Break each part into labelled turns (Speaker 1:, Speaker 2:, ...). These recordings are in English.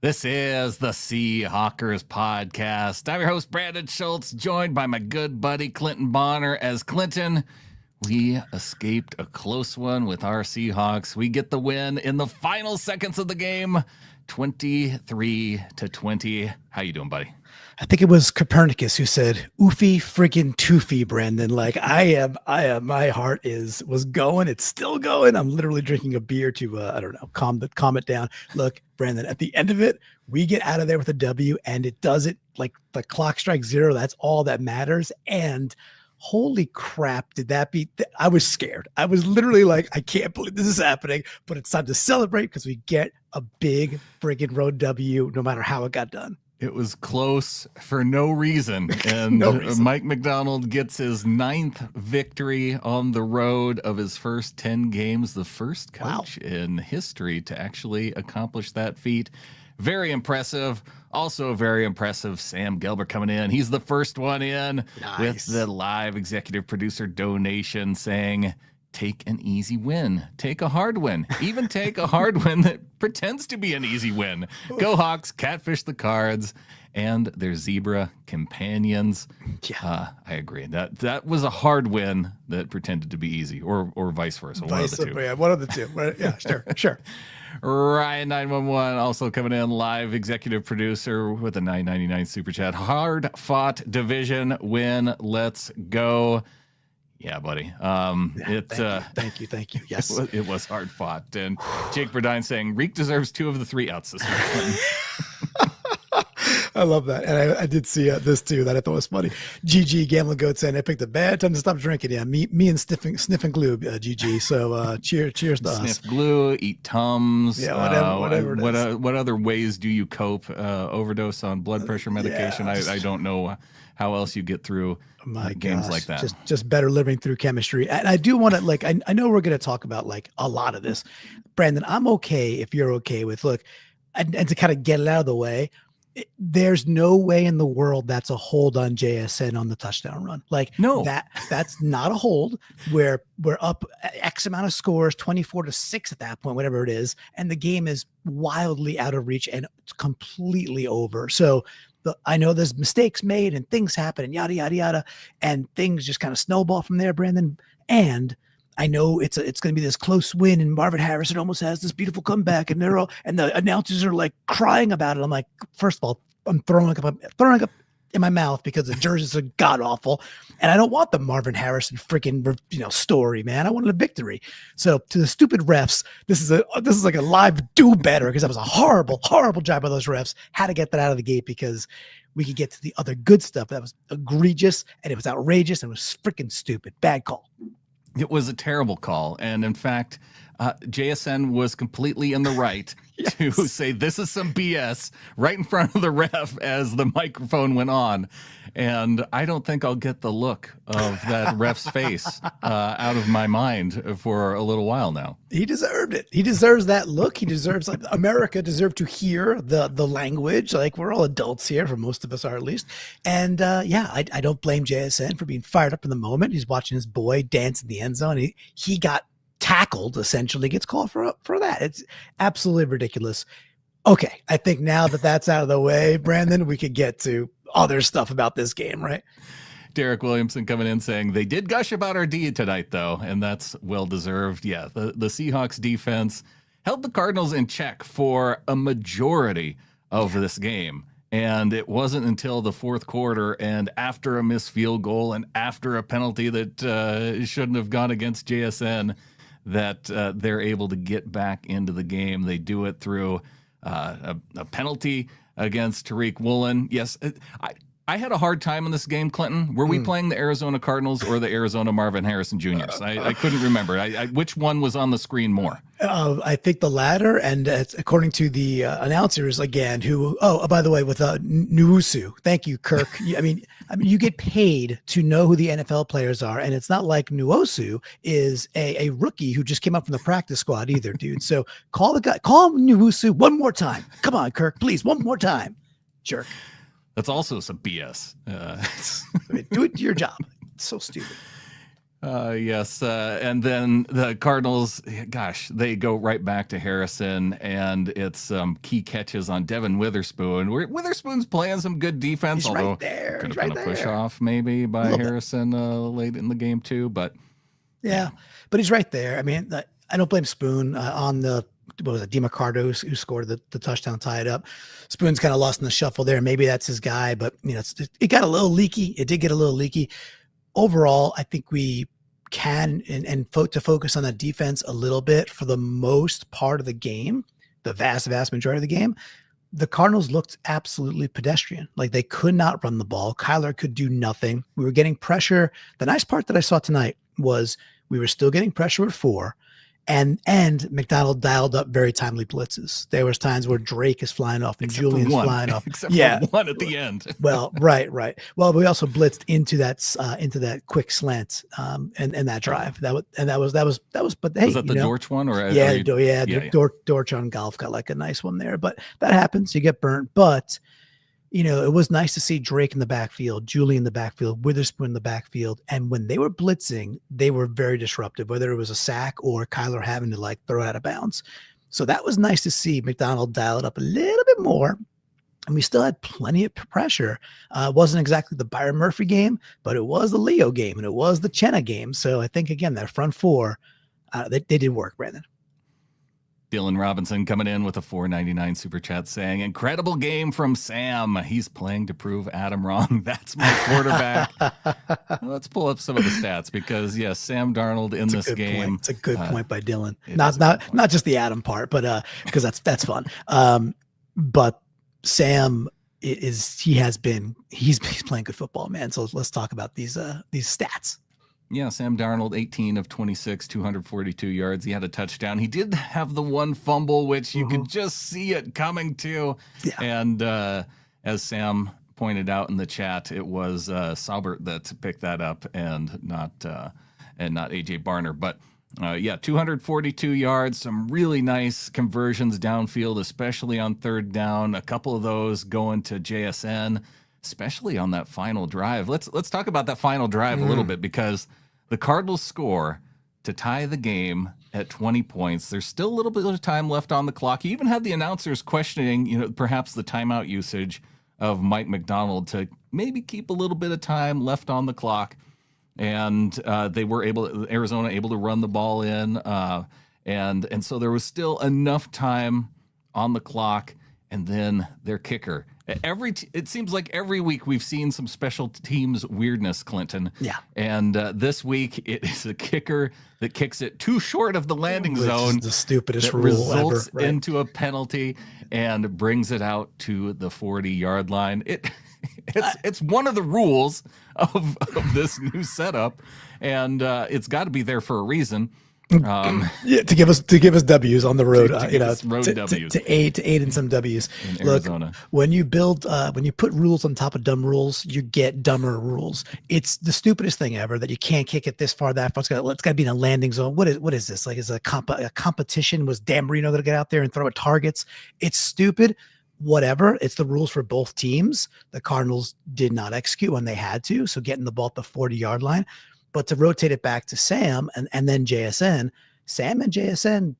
Speaker 1: This is the Seahawkers podcast. I'm your host, Brandon Schultz, joined by my good buddy, Clinton Bonner. As Clinton, we escaped a close one with our Seahawks. We get the win in the final seconds of the game, 23-20. How you doing, buddy?
Speaker 2: I think it was Copernicus who said, "Oofy friggin' toofy, Brandon." Like I am. My heart was going. It's still going. I'm literally drinking a beer to, I don't know, calm it down. Look, Brandon, at the end of it, we get out of there with a W, and it does it like the clock strikes zero. That's all that matters. And holy crap, did that be? I was scared. I was literally like, I can't believe this is happening, but it's time to celebrate because we get a big friggin' road W, no matter how it got done.
Speaker 1: It was close for no reason. And
Speaker 2: No reason.
Speaker 1: Mike McDonald gets his 9th victory on the road of his first 10 games, the first coach in history to actually accomplish that feat. Very impressive. Also very impressive, Sam Gilbert coming in. He's the first one in with the live executive producer donation saying, take an easy win. Take a hard win. Even take a hard win that pretends to be an easy win. Go Hawks, catfish the Cards, and their zebra companions. Yeah, I agree. That was a hard win that pretended to be easy, or vice versa. One of the two.
Speaker 2: Yeah, one of the two. Yeah, sure.
Speaker 1: Ryan 911 also coming in, live executive producer with a $9.99 super chat. Hard fought division win. Let's go. Yeah, buddy.
Speaker 2: Thank you. Yes,
Speaker 1: it was hard fought. And Jake Burdine saying Riq deserves 2 of the 3 outs this week.
Speaker 2: I love that. And I did see this too, that I thought was funny. GG Gambling Goat saying I picked a bad time to stop drinking. Yeah, me and sniffing glue, GG. So cheers to us.
Speaker 1: Sniff glue, eat Tums.
Speaker 2: Yeah, whatever it is.
Speaker 1: What other ways do you cope? Overdose on blood pressure medication? Yeah, I don't know how else you get through games like that.
Speaker 2: Just better living through chemistry. And I do want to, like, I know we're going to talk about like a lot of this. Brandon, I'm okay if you're okay with, look, and to kind of get it out of the way, there's no way in the world that's a hold on JSN on the touchdown run. Like,
Speaker 1: no,
Speaker 2: that's not a hold. We're up X amount of scores, 24-6 at that point, whatever it is. And the game is wildly out of reach and it's completely over. So I know there's mistakes made and things happen and yada, yada, yada. And things just kind of snowball from there, Brandon. And I know it's going to be this close win, and Marvin Harrison almost has this beautiful comeback, and and the announcers are like crying about it. I'm like, first of all, I'm throwing up in my mouth because the jerseys are god awful, and I don't want the Marvin Harrison freaking story, man. I wanted a victory. So to the stupid refs, this is like a live do better, because that was a horrible job by those refs. Had to get that out of the gate because we could get to the other good stuff. That was egregious and it was outrageous and it was freaking stupid. Bad call.
Speaker 1: It was a terrible call. And in fact, JSN was completely in the right to say this is some BS right in front of the ref as the microphone went on. And I don't think I'll get the look of that ref's face out of my mind for a little while now.
Speaker 2: He deserved it. He deserves that look. He deserves, like, America deserved to hear the language. Like, we're all adults here, for most of us are at least. And I don't blame JSN for being fired up in the moment. He's watching his boy dance in the end zone. He got tackled, essentially, gets called for that. It's absolutely ridiculous. Okay, I think now that that's out of the way, Brandon, we could get to other stuff about this game, right?
Speaker 1: Derek Williamson coming in saying they did gush about our D tonight, though, and that's well-deserved. Yeah, the Seahawks defense held the Cardinals in check for a majority of this game. And it wasn't until the fourth quarter and after a missed field goal and after a penalty that shouldn't have gone against JSN that they're able to get back into the game. They do it through a penalty against Riq Woolen. Yes, I had a hard time in this game, Clinton. Were we playing the Arizona Cardinals or the Arizona Marvin Harrison Juniors? I couldn't remember. Which one was on the screen more?
Speaker 2: I think the latter, and it's according to the announcers again, who, by the way, with Nwosu. Thank you, Kirk. I mean, you get paid to know who the NFL players are, and it's not like Nwosu is a rookie who just came up from the practice squad either, dude. So call Nwosu one more time. Come on, Kirk, please, one more time, jerk.
Speaker 1: That's also some BS.
Speaker 2: Do it your job. It's so stupid.
Speaker 1: Yes. And then the Cardinals, gosh, they go right back to Harrison, and it's key catches on Devon Witherspoon. Witherspoon's playing some good defense,
Speaker 2: He's
Speaker 1: although
Speaker 2: right there.
Speaker 1: could
Speaker 2: He's
Speaker 1: have been
Speaker 2: right
Speaker 1: a push
Speaker 2: there.
Speaker 1: off maybe by
Speaker 2: little bit.
Speaker 1: Harrison late in the game too. But
Speaker 2: Yeah, but he's right there. I mean, I don't blame Spoon on the what was it, DeMarcado who scored the touchdown, tie it up. Spoon's kind of lost in the shuffle there. Maybe that's his guy, but it got a little leaky. It did get a little leaky. Overall, I think we can to focus on that defense a little bit for the most part of the game, the vast majority of the game. The Cardinals looked absolutely pedestrian. Like they could not run the ball. Kyler could do nothing. We were getting pressure. The nice part that I saw tonight was we were still getting pressure at 4. And McDonald dialed up very timely blitzes. There was times where Drake is flying off and Julian's flying off.
Speaker 1: Except for one at the end.
Speaker 2: Well, right. Well, we also blitzed into that quick slant and that drive. But hey,
Speaker 1: was that the Dortch one or
Speaker 2: Dortch on golf got like a nice one there. But that happens. You get burnt. But it was nice to see Drake in the backfield, Julie in the backfield, Witherspoon in the backfield. And when they were blitzing, they were very disruptive, whether it was a sack or Kyler having to like throw out of bounds. So that was nice to see McDonald dial it up a little bit more. And we still had plenty of pressure. It wasn't exactly the Byron Murphy game, but it was the Leo game and it was the Chenna game. So I think, again, that front 4, they did work, Brandon.
Speaker 1: Dylan Robinson coming in with a $4.99 super chat saying, incredible game from Sam. He's playing to prove Adam wrong. That's my quarterback. Let's pull up some of the stats because, yes, Sam Darnold in this game.
Speaker 2: It's a good point by Dylan. Not just the Adam part, but because that's fun. But Sam he's playing good football, man. So let's talk about these stats.
Speaker 1: Yeah, Sam Darnold, 18 of 26, 242 yards. He had a touchdown. He did have the one fumble, which you could just see it coming too. Yeah. And as Sam pointed out in the chat, it was Saubert that picked that up and not AJ Barner. But 242 yards, some really nice conversions downfield, especially on third down. A couple of those going to JSN, especially on that final drive. Let's talk about that final drive a little bit because the Cardinals score to tie the game at 20 points. There's still a little bit of time left on the clock. You even had the announcers questioning, perhaps the timeout usage of Mike McDonald to maybe keep a little bit of time left on the clock. And they were Arizona able to run the ball in. And so there was still enough time on the clock. And then their kicker. It seems like every week we've seen some special teams weirdness, Clinton.
Speaker 2: Yeah.
Speaker 1: And this week it is a kicker that kicks it too short of the landing zone.
Speaker 2: Is the stupidest rule
Speaker 1: results
Speaker 2: ever, right?
Speaker 1: into a penalty and brings it out to the 40-yard line. It's one of the rules of this new setup, and it's got to be there for a reason.
Speaker 2: To give us W's on the road,
Speaker 1: to
Speaker 2: aid in some W's.
Speaker 1: In Arizona.
Speaker 2: Look, when you put rules on top of dumb rules, you get dumber rules. It's the stupidest thing ever that you can't kick it this far, that far. It's got to be in a landing zone. What is this? Like, is a competition? Was Dan Marino going to get out there and throw at targets? It's stupid. Whatever. It's the rules for both teams. The Cardinals did not execute when they had to, so getting the ball at the 40-yard line. But to rotate it back to Sam and then JSN, Sam and JSN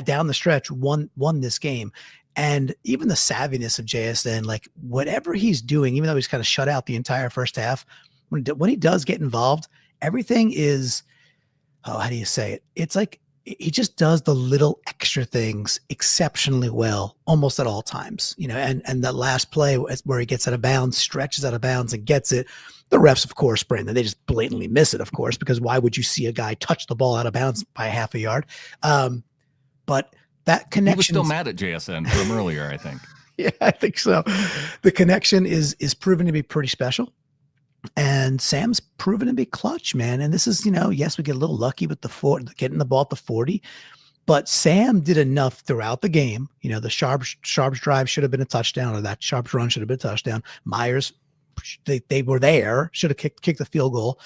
Speaker 2: down the stretch won this game. And even the savviness of JSN, like whatever he's doing, even though he's kind of shut out the entire first half, when he does get involved, everything is, how do you say it? It's like he just does the little extra things exceptionally well, almost at all times, and that last play where he gets out of bounds, stretches out of bounds and gets it. The refs, of course, Brandon, they just blatantly miss it, of course, because why would you see a guy touch the ball out of bounds by half a yard? But that connection. He was
Speaker 1: still mad at JSN from earlier, I think.
Speaker 2: Yeah, I think so. The connection is proven to be pretty special. And Sam's proven to be clutch, man. And this is, yes, we get a little lucky with getting the ball at the 40, but Sam did enough throughout the game. The Sharps drive should have been a touchdown, or that Sharps run should have been a touchdown. Myers, they were there, should have kicked the field goal.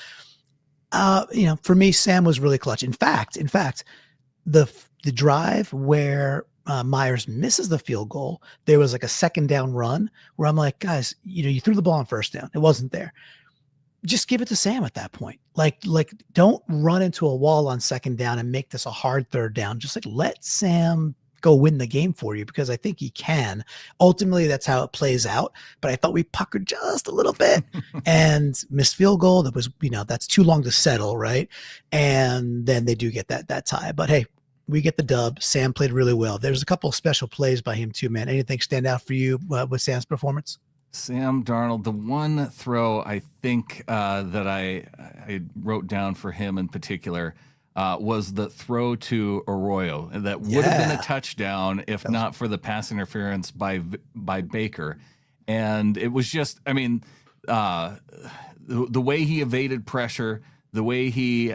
Speaker 2: For me, Sam was really clutch. In fact, the drive where Myers misses the field goal, there was like a second down run where I'm like, guys, you threw the ball on first down. It wasn't there. just give it to Sam at that point. Like don't run into a wall on second down and make this a hard third down. Just like let Sam go win the game for you, because I think he can. Ultimately, that's how it plays out. But I thought we puckered just a little bit and missed field goal. That was, that's too long to settle, right? And then they do get that tie. But hey, we get the dub. Sam played really well. There's a couple of special plays by him too, man. Anything stand out for you with Sam's performance?
Speaker 1: Sam Darnold, the one throw I think that I wrote down for him in particular was the throw to Arroyo that would have been a touchdown if not for the pass interference by Baker. And it was just, I mean, the way he evaded pressure, the way he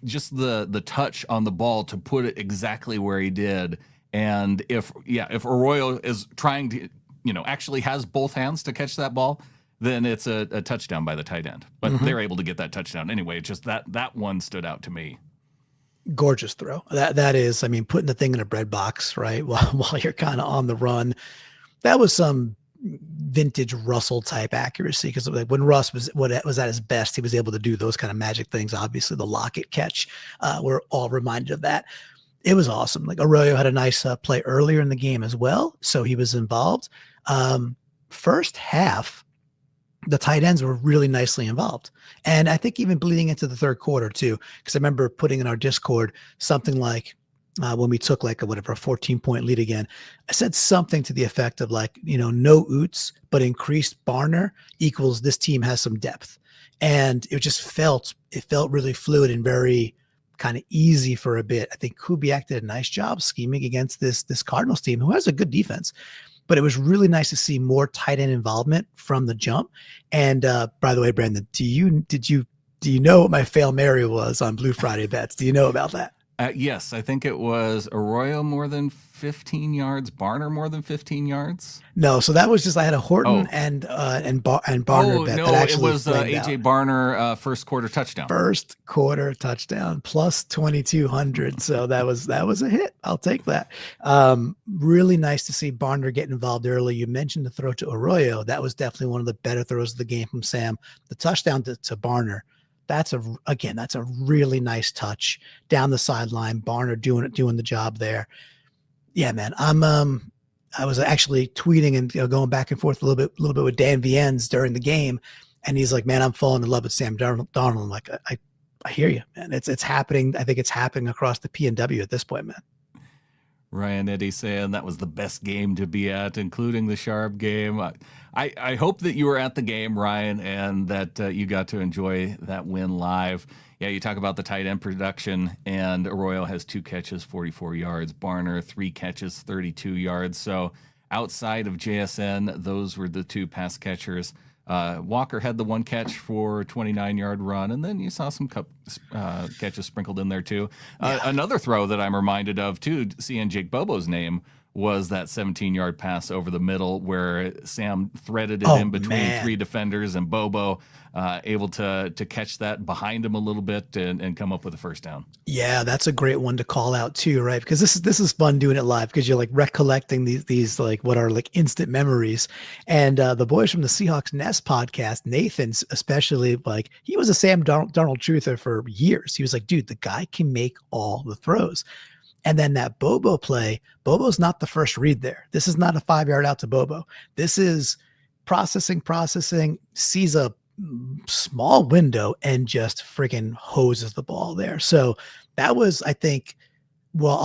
Speaker 1: just the touch on the ball to put it exactly where he did. And if Arroyo is trying to, actually has both hands to catch that ball, then it's a touchdown by the tight end. But they're able to get that touchdown anyway. Just that one stood out to me.
Speaker 2: Gorgeous throw. That is, I mean, putting the thing in a bread box, right? While you're kind of on the run. That was some vintage Russell type accuracy, because like when Russ was at his best, he was able to do those kind of magic things. Obviously, the Lockett catch, we're all reminded of that. It was awesome. Like Arroyo had a nice play earlier in the game as well, so he was involved. First half, the tight ends were really nicely involved. And I think even bleeding into the third quarter too, because I remember putting in our Discord something like, when we took like a 14-point lead again, I said something to the effect of like, no Oots, but increased Barner equals this team has some depth. And it just felt really fluid and very kind of easy for a bit. I think Kubiak did a nice job scheming against this Cardinals team, who has a good defense. But it was really nice to see more tight end involvement from the jump. And by the way, Brandon, do you know what my Fail Mary was on Blue Friday bets? Do you know about that?
Speaker 1: Yes, I think it was Arroyo more than 15 yards, Barner more than 15 yards.
Speaker 2: No, so that was just I had a Horton and Barner bet.
Speaker 1: No,
Speaker 2: that actually
Speaker 1: it was AJ Barner first quarter touchdown.
Speaker 2: First quarter touchdown plus 2,200. So that was a hit. I'll take that. Really nice to see Barner get involved early. You mentioned the throw to Arroyo. That was definitely one of the better throws of the game from Sam. The touchdown to Barner. That's a really nice touch down the sideline. Barner doing the job there. Yeah, man. I was actually tweeting and going back and forth a little bit with Dan Viennes during the game, and he's like, "Man, I'm falling in love with Sam Darnold." I'm like, I hear you, man. It's happening. I think it's happening across the PNW at this point, man.
Speaker 1: Ryan Eddy saying that was the best game to be at, including the Sharp game. I hope that you were at the game, Ryan, and that you got to enjoy that win live. Yeah, you talk about the tight end production, and Arroyo has 2 catches, 44 yards. Barner, 3 catches, 32 yards. So outside of JSN, those were the 2 pass catchers. Walker had the 1 catch for a 29-yard run, and then you saw some catches sprinkled in there too. Another throw that I'm reminded of too, seeing Jake Bobo's name, was that 17-yard pass over the middle where Sam threaded it in between 3 defenders, and Bobo able to catch that behind him a little bit and come up with a first down. Yeah,
Speaker 2: that's a great one to call out too, right? Because this is fun doing it live, because you're like recollecting these like what are like instant memories. And the boys from the Seahawks Nest podcast, Nathan especially, like he was a Sam Darnold truther for years. He was like, dude, the guy can make all the throws. And then that Bobo play, Bobo's not the first read there. This is not a 5-yard out to Bobo. This is processing, sees a small window and just freaking hoses the ball there. So that was, I think, while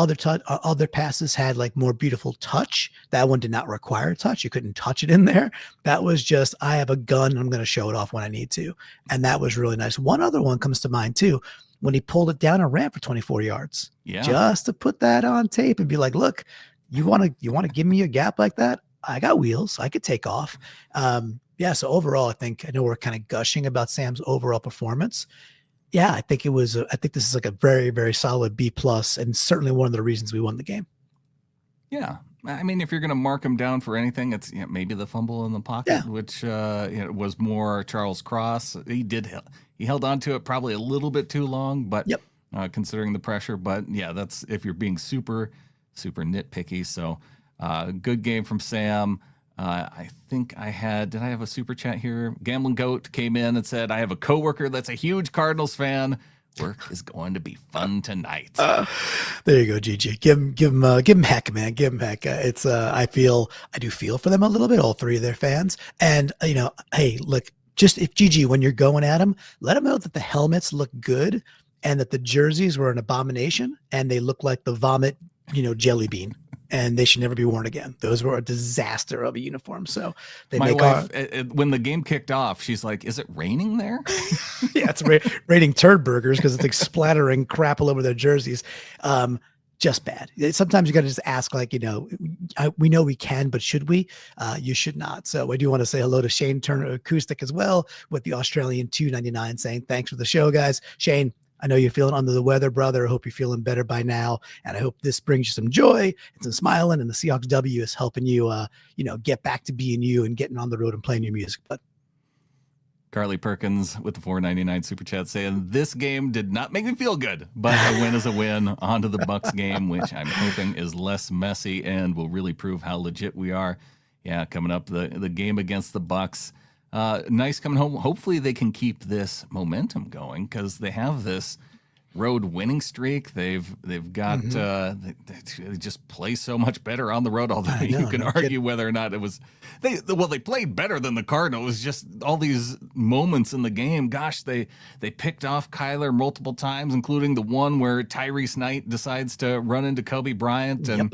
Speaker 2: other passes had like more beautiful touch, that one did not require a touch. You couldn't touch it in there. That was just, I have a gun and I'm going to show it off when I need to. And that was really nice. One other one comes to mind too, when he pulled it down and ran for 24 yards.
Speaker 1: Yeah.
Speaker 2: Just to put that on tape and be like, look, you want to give me a gap like that? I got wheels. I could take off. So overall, I know we're kind of gushing about Sam's overall performance. Yeah, I think this is like a very, very solid B+, and certainly one of the reasons we won the game.
Speaker 1: Yeah. I mean, if you're going to mark him down for anything, it's maybe the fumble in the pocket, which was more Charles Cross. He held on to it probably a little bit too long, but considering the pressure. But yeah, that's if you're being super, super nitpicky. So good game from Sam. I think I did I have a super chat here? Gambling Goat came in and said, I have a coworker that's a huge Cardinals fan. Work is going to be fun tonight.
Speaker 2: There you go, GG. Give him heck, man. Give him heck. It's I do feel for them a little bit. All three of their fans, and hey, look, just if GG when you're going at them, let them know that the helmets look good and that the jerseys were an abomination and they look like the vomit, jelly bean. And they should never be worn again. Those were a disaster of a uniform. So they
Speaker 1: My wife, when the game kicked off, she's like, "Is it raining there?"
Speaker 2: Yeah, it's raining turd burgers because it's like splattering crap all over their jerseys. Just bad. Sometimes you got to just ask, like, we know we can, but should we? You should not. So I do want to say hello to Shane Turner Acoustic as well with the Australian 299 saying thanks for the show, guys. Shane, I know you're feeling under the weather, brother. I hope you're feeling better by now. And I hope this brings you some joy and some smiling. And the Seahawks W is helping you, get back to being you and getting on the road and playing your music. But
Speaker 1: Carly Perkins with the $4.99 super chat saying, this game did not make me feel good, but a win is a win. On to the Bucs game, which I'm hoping is less messy and will really prove how legit we are. Yeah, coming up, the game against the Bucs. Nice coming home. Hopefully they can keep this momentum going because they have this road winning streak. They've got they just play so much better on the road. Although you can argue whether or not it was they played better than the Cardinals. It was just all these moments in the game. Gosh, they picked off Kyler multiple times, including the one where Tyrese Knight decides to run into Kobe Bryant and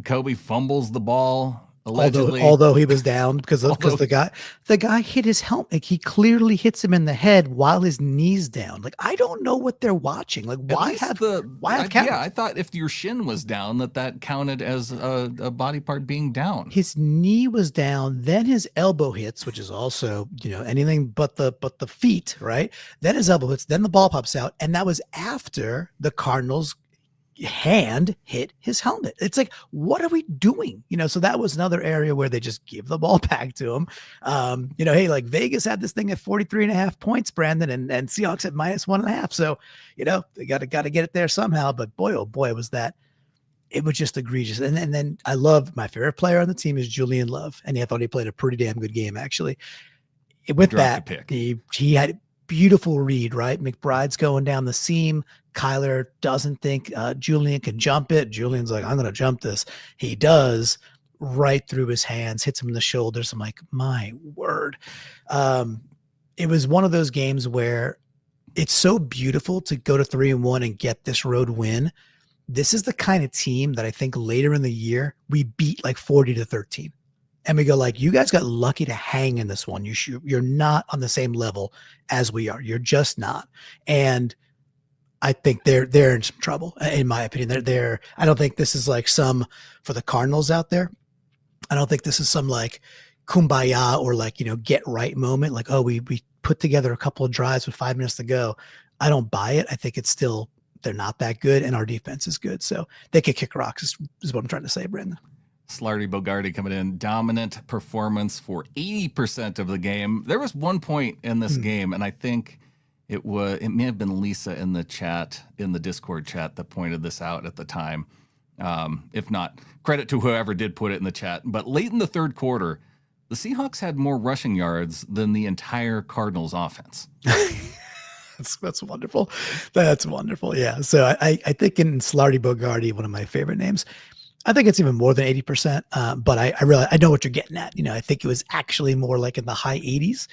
Speaker 1: Kobe fumbles the ball. Allegedly.
Speaker 2: Although he was down because the guy hit his helmet. Like, he clearly hits him in the head while his knee's down. Like, I don't know what they're watching. Like, why have cameras?
Speaker 1: Yeah, I thought if your shin was down, that counted as a body part being down.
Speaker 2: His knee was down, then his elbow hits, which is also anything but the feet, right? Then his elbow hits, then the ball pops out, and that was after the Cardinals hand hit his helmet. It's like, what are we doing? So that was another area where they just give the ball back to him. Hey, like Vegas had this thing at 43.5 points, Brandon, and Seahawks at -1.5. So, they got to get it there somehow. But boy, oh boy, it was just egregious. And then I love, my favorite player on the team is Julian Love. And I thought he played a pretty damn good game, actually. With that, he had beautiful read, right? McBride's going down the seam. Kyler doesn't think Julian can jump it. Julian's like, I'm going to jump this. He does, right through his hands, hits him in the shoulders. I'm like, my word. It was one of those games where it's so beautiful to go to 3-1 and get this road win. This is the kind of team that I think later in the year we beat like 40-13. And we go like, you guys got lucky to hang in this one. You're not on the same level as we are. You're just not. And I think they're in some trouble, in my opinion. I don't think this is like some, for the Cardinals out there, I don't think this is some like kumbaya or like, get right moment. Like, oh, we put together a couple of drives with 5 minutes to go. I don't buy it. I think it's still, they're not that good, and our defense is good. So they could kick rocks is what I'm trying to say, Brandon.
Speaker 1: Slarty Bogarty coming in. Dominant performance for 80% of the game. There was one point in this game, and I think it may have been Lisa in the chat, in the Discord chat, that pointed this out at the time. If not, credit to whoever did put it in the chat. But late in the third quarter, the Seahawks had more rushing yards than the entire Cardinals offense.
Speaker 2: That's wonderful. That's wonderful. Yeah. So I think in Slarty Bogarty, one of my favorite names, I think it's even more than 80%. But I know what you're getting at. I think it was actually more like in the high 80s.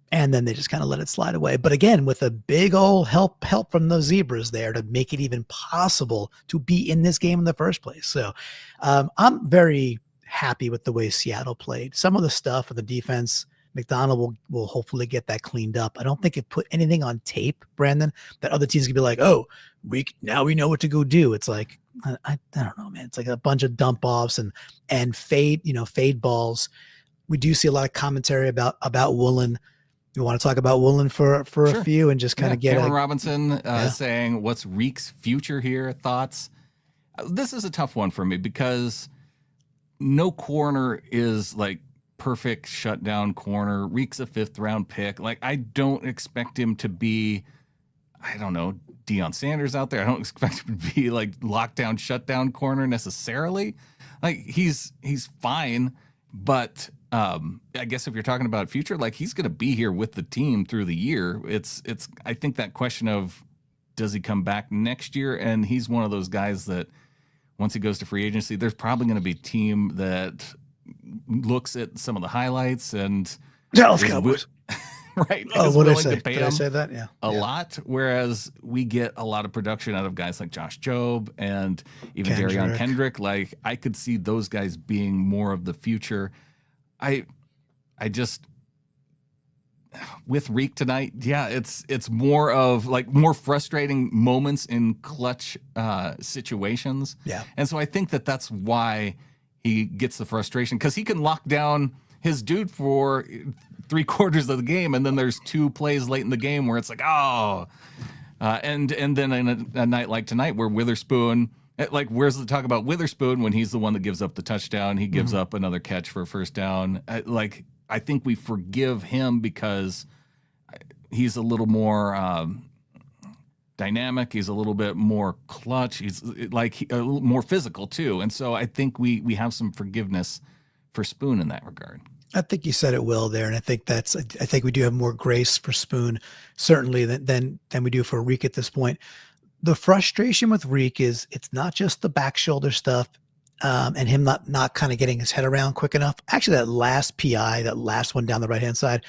Speaker 2: And then they just kind of let it slide away. But again, with a big old help from those Zebras there to make it even possible to be in this game in the first place. So I'm very happy with the way Seattle played. Some of the stuff of the defense, McDonald will hopefully get that cleaned up. I don't think it put anything on tape, Brandon, that other teams could be like, oh, now we know what to go do. It's like, I don't know, man. It's like a bunch of dump offs and fade balls. We do see a lot of commentary about Woolen. You want to talk about Woolen for sure. A few and just kind of get
Speaker 1: Cameron Robinson saying, what's Riq's future here? Thoughts? This is a tough one for me because no corner is like perfect shutdown corner. Riq's a 5th round pick. Like, I don't expect him to be, I don't know, Deion Sanders out there. I don't expect him to be like lockdown, shutdown corner necessarily. Like he's fine, but I guess if you're talking about future, like he's going to be here with the team through the year. It's I think that question of does he come back next year? And he's one of those guys that once he goes to free agency, there's probably going to be a team that looks at some of the highlights and
Speaker 2: Dallas Cowboys.
Speaker 1: Right.
Speaker 2: Oh, what did I say?
Speaker 1: To pay
Speaker 2: Did I say that? Yeah.
Speaker 1: A lot. Whereas we get a lot of production out of guys like Josh Jobe and even Darion Kendrick. Like I could see those guys being more of the future. I just with Riq tonight, yeah, it's more of like more frustrating moments in clutch situations.
Speaker 2: Yeah.
Speaker 1: And so I think that's why he gets the frustration, because he can lock down his dude for 3/4 of the game, and then there's 2 plays late in the game where it's like, and then in a night like tonight where Witherspoon, like where's the talk about Witherspoon when he's the one that gives up the touchdown? He gives up another catch for a first down. I think we forgive him because he's a little more dynamic. He's a little bit more clutch. He's like a little more physical too. And so I think we have some forgiveness for Spoon in that regard.
Speaker 2: I think you said it well there, and I think we do have more grace for Spoon certainly than we do for Riq at this point. The frustration with Riq is it's not just the back shoulder stuff, and him not kind of getting his head around quick enough. Actually, that last PI, that last one down the right hand side,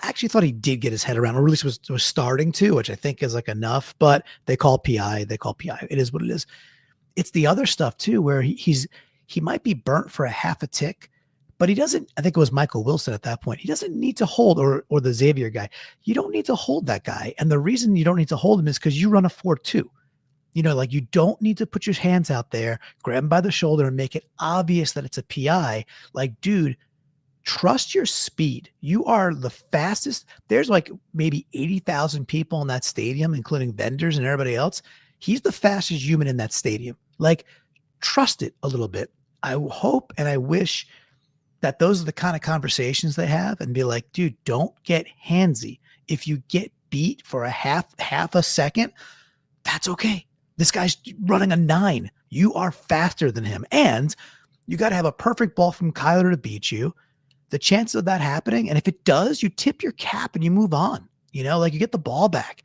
Speaker 2: I actually thought he did get his head around, or at least was starting to, which I think is like enough. But they call PI. It is what it is. It's the other stuff too, where he might be burnt for a half a tick. But he doesn't, I think it was Michael Wilson at that point. He doesn't need to hold, or the Xavier guy. You don't need to hold that guy. And the reason you don't need to hold him is because you run a 4-2. You know, like you don't need to put your hands out there, grab him by the shoulder and make it obvious that it's a PI. Like, dude, trust your speed. You are the fastest. There's like maybe 80,000 people in that stadium, including vendors and everybody else. He's the fastest human in that stadium. Like, trust it a little bit. I hope and I wish that those are the kind of conversations they have, and be like, dude, don't get handsy. If you get beat for a half a second, that's okay. This guy's running a 9. You are faster than him. And you got to have a perfect ball from Kyler to beat you. The chances of that happening, and if it does, you tip your cap and you move on. You know, like you get the ball back.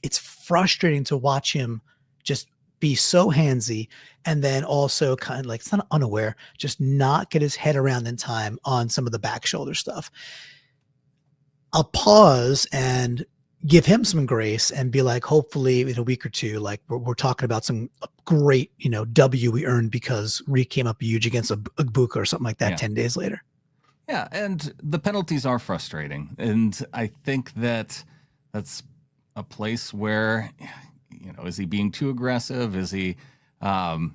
Speaker 2: It's frustrating to watch him just be so handsy, and then also kind of like, it's not unaware, just not get his head around in time on some of the back shoulder stuff. I'll pause and give him some grace and be like, hopefully in a week or two, like we're talking about some great, W we earned because Riq came up huge against a Bucs or something like that 10 days later.
Speaker 1: Yeah. And the penalties are frustrating. And I think that's a place where, is he being too aggressive? Is he, Cameron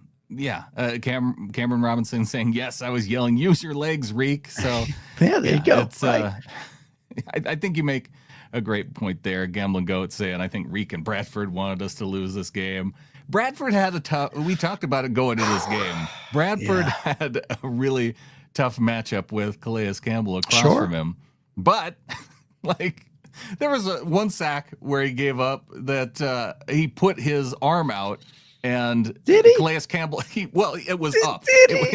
Speaker 1: Robinson saying, yes, I was yelling, use your legs, Riq. So
Speaker 2: there you go.
Speaker 1: It's, I think you make a great point there. Gambling Goat saying, I think Riq and Bradford wanted us to lose this game. Bradford had we talked about it going into this game. Bradford had a really tough matchup with Calais Campbell across from him. But there was one sack where he gave up that he put his arm out, and
Speaker 2: did he?
Speaker 1: Calais Campbell, it was up.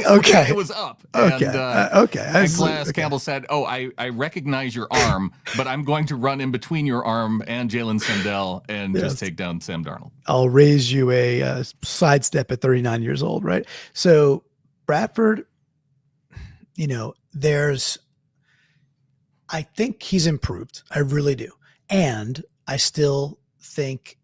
Speaker 2: Okay.
Speaker 1: It was up.
Speaker 2: Okay.
Speaker 1: And Calais Campbell said, I recognize your arm, but I'm going to run in between your arm and Jalen Sandell and just take down Sam Darnold.
Speaker 2: I'll raise you a sidestep at 39 years old, right? So Bradford, I think he's improved. I really do. And I still think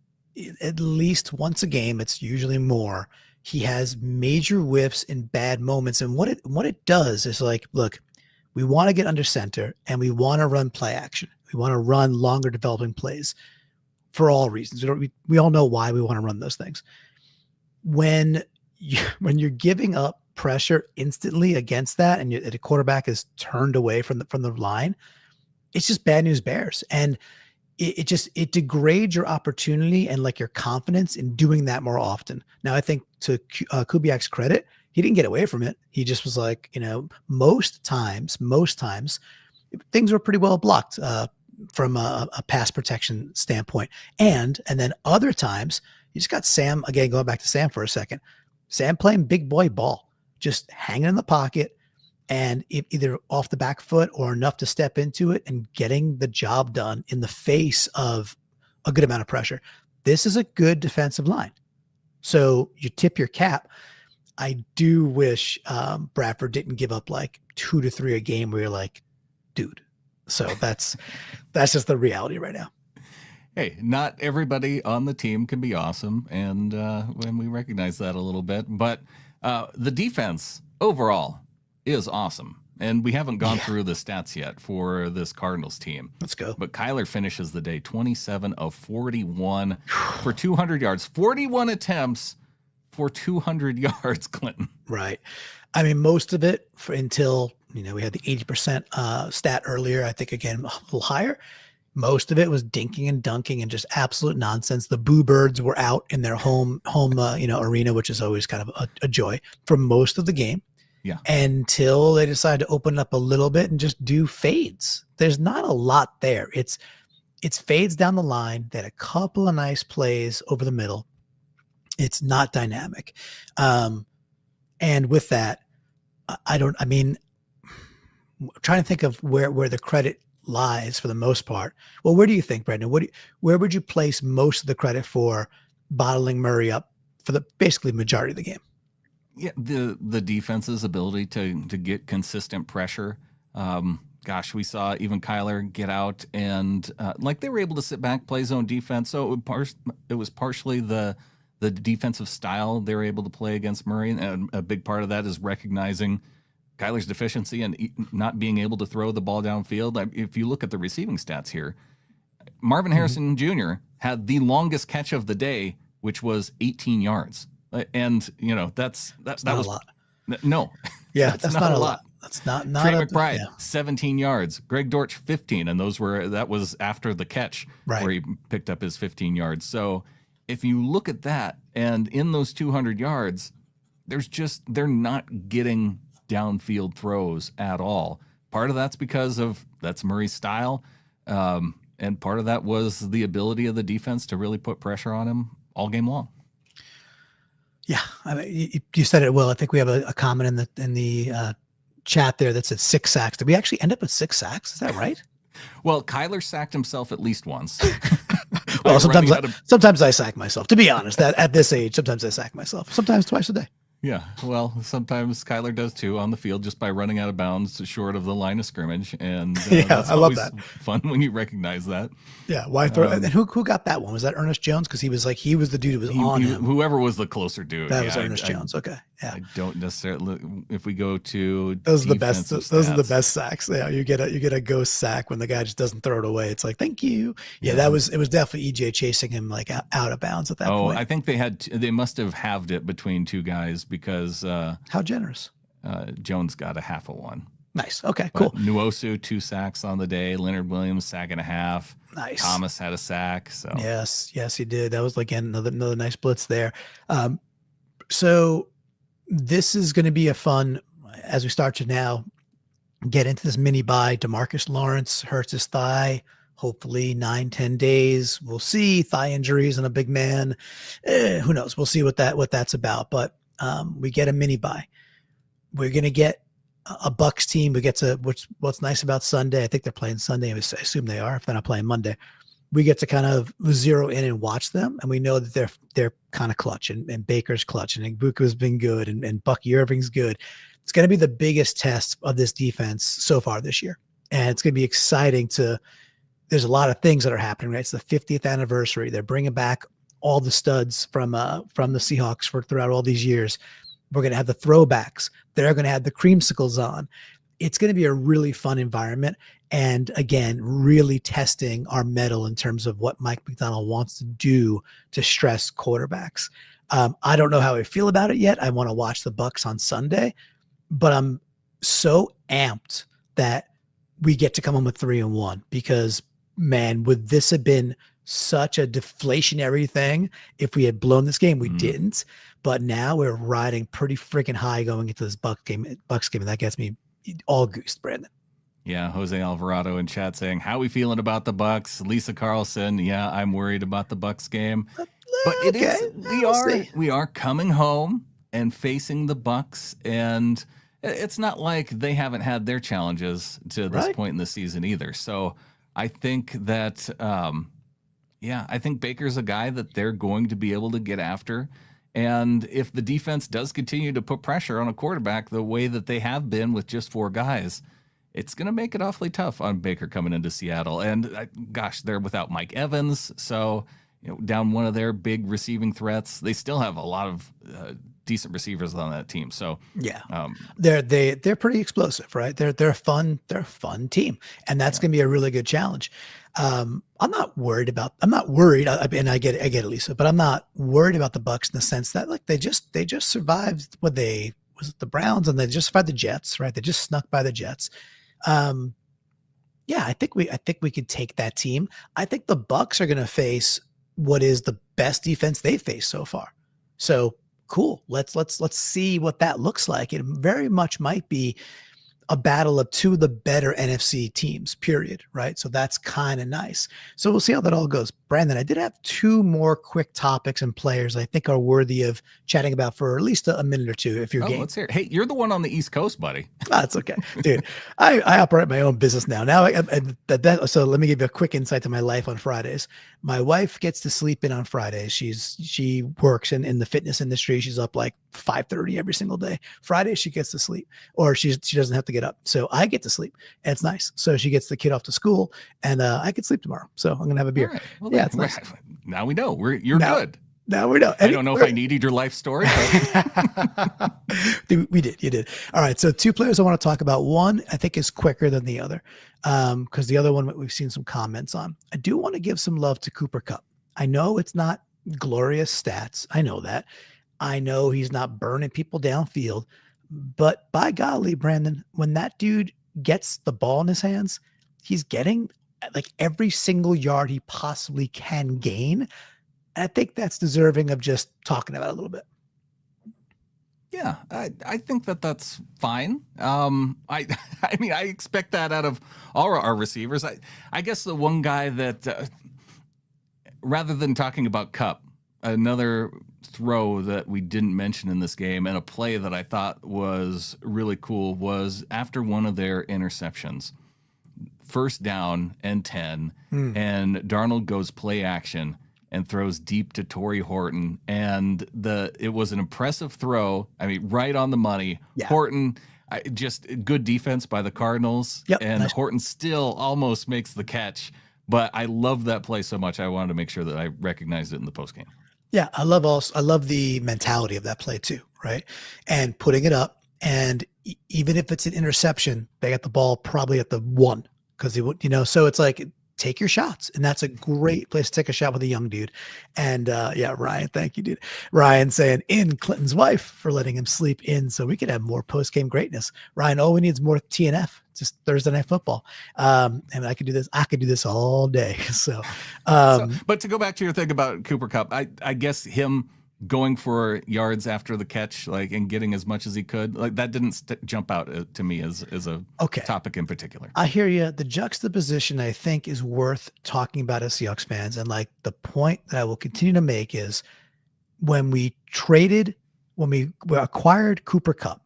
Speaker 2: at least once a game, it's usually more, he has major whiffs in bad moments. And what it does is like, look, we want to get under center and we want to run play action. We want to run longer developing plays for all reasons. We all know why we want to run those things. When you're giving up pressure instantly against that, and the quarterback is turned away from the line, it's just bad news bears. And it degrades your opportunity and like your confidence in doing that more often. Now, I think to Kubiak's credit, he didn't get away from it. He just was like, most times things were pretty well blocked from a pass protection standpoint. And then other times you just got Sam, again, going back to Sam for a second, Sam playing big boy ball, just hanging in the pocket and either off the back foot or enough to step into it and getting the job done in the face of a good amount of pressure. This is a good defensive line. So you tip your cap. I do wish Bradford didn't give up like 2 to 3 a game where you're like, dude. So that's just the reality right now.
Speaker 1: Hey, not everybody on the team can be awesome, and we recognize that a little bit. But the defense overall is awesome, and we haven't gone through the stats yet for this Cardinals team.
Speaker 2: Let's go.
Speaker 1: But Kyler finishes the day 27 of 41 for 200 yards, 41 attempts for 200 yards, Clinton.
Speaker 2: Right. I mean, most of it until, we had the 80% stat earlier, I think, again, a little higher. Most of it was dinking and dunking and just absolute nonsense. The Boo Birds were out in their home arena, which is always kind of a joy for most of the game.
Speaker 1: Yeah.
Speaker 2: Until they decided to open up a little bit and just do fades. There's not a lot there. It's fades down the line. They had a couple of nice plays over the middle. It's not dynamic. And with that, I'm trying to think of where the credit lies for the most part. Well, where do you think, Brendan? Where would you place most of the credit for bottling Murray up for the basically majority of the game?
Speaker 1: Yeah, the defense's ability to get consistent pressure. We saw even Kyler get out and they were able to sit back, play zone defense. So it was partially the defensive style they were able to play against Murray, and a big part of that is recognizing Kyler's deficiency and not being able to throw the ball downfield. If you look at the receiving stats here, Marvin Harrison Jr. had the longest catch of the day, which was 18 yards. And that was
Speaker 2: a lot.
Speaker 1: No,
Speaker 2: yeah, that's not a lot. That's not
Speaker 1: Trey McBride, 17 yards. Greg Dortch, 15, and that was after the catch where he picked up his 15 yards. So if you look at that, and in those 200 yards, they're not getting downfield throws at all. Part of that's because that's Murray's style, and part of that was the ability of the defense to really put pressure on him all game long.
Speaker 2: Yeah, I mean, you said it well. I think we have a comment in the chat there that said 6 sacks. Did we actually end up with 6 sacks? Is that right?
Speaker 1: Well, Kyler sacked himself at least once.
Speaker 2: Well, sometimes I sack myself. To be honest, at this age, sometimes I sack myself. Sometimes twice a day.
Speaker 1: Yeah, well, sometimes Kyler does too on the field just by running out of bounds short of the line of scrimmage, and that's
Speaker 2: I love that.
Speaker 1: Fun when you recognize that.
Speaker 2: Yeah, why throw? And who got that one? Was that Ernest Jones? Because he was the dude who was on him.
Speaker 1: Whoever was the closer dude.
Speaker 2: That was Ernest Jones. Okay, yeah.
Speaker 1: I don't necessarily. If we go to
Speaker 2: those are the best. Those are the best sacks. Yeah, you get a ghost sack when the guy just doesn't throw it away. It's like, thank you. Yeah, it was definitely EJ chasing him like out of bounds at that point.
Speaker 1: I think they must have halved it between two guys because
Speaker 2: how generous.
Speaker 1: Jones got a half of one.
Speaker 2: Nice. Okay, cool.
Speaker 1: Nuosu 2 sacks on the day. Leonard Williams sack and a half.
Speaker 2: Nice.
Speaker 1: Thomas had a sack. So
Speaker 2: yes, he did. That was again another nice blitz there. So this is going to be a fun as we start to now get into this mini bye. DeMarcus Lawrence hurts his thigh. Hopefully 9-10 days. We'll see. Thigh injuries and a big man. Who knows? We'll see what that's about. But we get a mini bye. We're going to get a Bucs team. We get to what's nice about Sunday. I think they're playing Sunday. I assume they are. If they're not playing Monday, we get to kind of zero in and watch them, and we know that they're kind of clutch, and Baker's clutch, and Igbuka's been good, and Bucky Irving's good. It's going to be the biggest test of this defense so far this year, and it's going to be exciting there's a lot of things that are happening, right? It's the 50th anniversary. They're bringing back all the studs from the Seahawks throughout all these years. We're going to have the throwbacks. They're going to have the creamsicles on. It's going to be a really fun environment. And again, really testing our mettle in terms of what Mike McDonald wants to do to stress quarterbacks. I don't know how I feel about it yet. I want to watch the Bucs on Sunday, but I'm so amped that we get to come home with 3-1 because, man, would this have been such a deflationary thing if we had blown this game? We didn't, but now we're riding pretty freaking high going into this Bucs game, and that gets me all goosed, Brandon.
Speaker 1: Yeah, Jose Alvarado in chat saying, how we feeling about the Bucs? Lisa Carlson, yeah, I'm worried about the Bucs game. But we are coming home and facing the Bucs, and it's not like they haven't had their challenges to this point in the season either. So I think that, I think Baker's a guy that they're going to be able to get after. And if the defense does continue to put pressure on a quarterback the way that they have been with just 4 guys, it's going to make it awfully tough on Baker coming into Seattle. And gosh, they're without Mike Evans. So, down one of their big receiving threats. They still have a lot of decent receivers on that team. So
Speaker 2: they're pretty explosive, right? They're a fun team, and that's going to be a really good challenge. I'm not worried, and I get it, Lisa, but I'm not worried about the Bucs in the sense that like they just survived the Browns, and they just survived the Jets, right? They just snuck by the Jets. I think we could take that team. I think the Bucs are going to face what is the best defense they've faced so far. So cool. Let's see what that looks like. It very much might be a battle of 2 of the better NFC teams, period. Right. So that's kind of nice. So we'll see how that all goes. Brandon, I did have 2 more quick topics and players I think are worthy of chatting about for at least a minute or 2 if you're game.
Speaker 1: Let's hear it. Hey, you're the one on the East Coast, buddy.
Speaker 2: That's okay, dude. I operate my own business now. So let me give you a quick insight to my life on Fridays. My wife gets to sleep in on Fridays. She works in the fitness industry. She's up like 5:30 every single day. Friday she gets to sleep, or she doesn't have to get up. So I get to sleep, and it's nice. So she gets the kid off to school, and I can sleep tomorrow. So I'm gonna have a beer.
Speaker 1: Right. Well, it's nice. Now we know you're good.
Speaker 2: Now we know.
Speaker 1: I don't know if I needed your life story. But...
Speaker 2: Dude, you did. All right. So 2 players I want to talk about. One, I think is quicker than the other. Because the other one we've seen some comments on. I do want to give some love to Cooper Kupp. I know it's not glorious stats. I know that. I know he's not burning people downfield, but by golly, Brandon, when that dude gets the ball in his hands, he's getting like every single yard he possibly can gain. I think that's deserving of just talking about it a little bit.
Speaker 1: Yeah, I think that's fine. I mean, I expect that out of all our receivers. I guess the one guy that, rather than talking about Kupp, another throw that we didn't mention in this game and a play that I thought was really cool was after one of their interceptions, 1st down and 10, and Darnold goes play action and throws deep to Torrey Horton. And it was an impressive throw. I mean, right on the money. Yeah. Horton, just good defense by the Cardinals. Yep, and nice. Horton still almost makes the catch. But I love that play so much, I wanted to make sure that I recognized it in the postgame.
Speaker 2: Yeah, I love the mentality of that play too, right? And putting it up. And even if it's an interception, they got the ball probably at the 1 because he would, so it's like, take your shots. And that's a great place to take a shot with a young dude. And Ryan, thank you, dude. Ryan saying in Clinton's wife for letting him sleep in so we could have more post-game greatness. Ryan, all we need is more TNF, just Thursday Night Football. And I could do this all day. So,
Speaker 1: but to go back to your thing about Cooper Kupp, I guess him going for yards after the catch, like, and getting as much as he could, like that didn't jump out to me as a topic in particular.
Speaker 2: I hear you. The juxtaposition I think is worth talking about as Seahawks fans. And like the point that I will continue to make is when we acquired Cooper Kupp,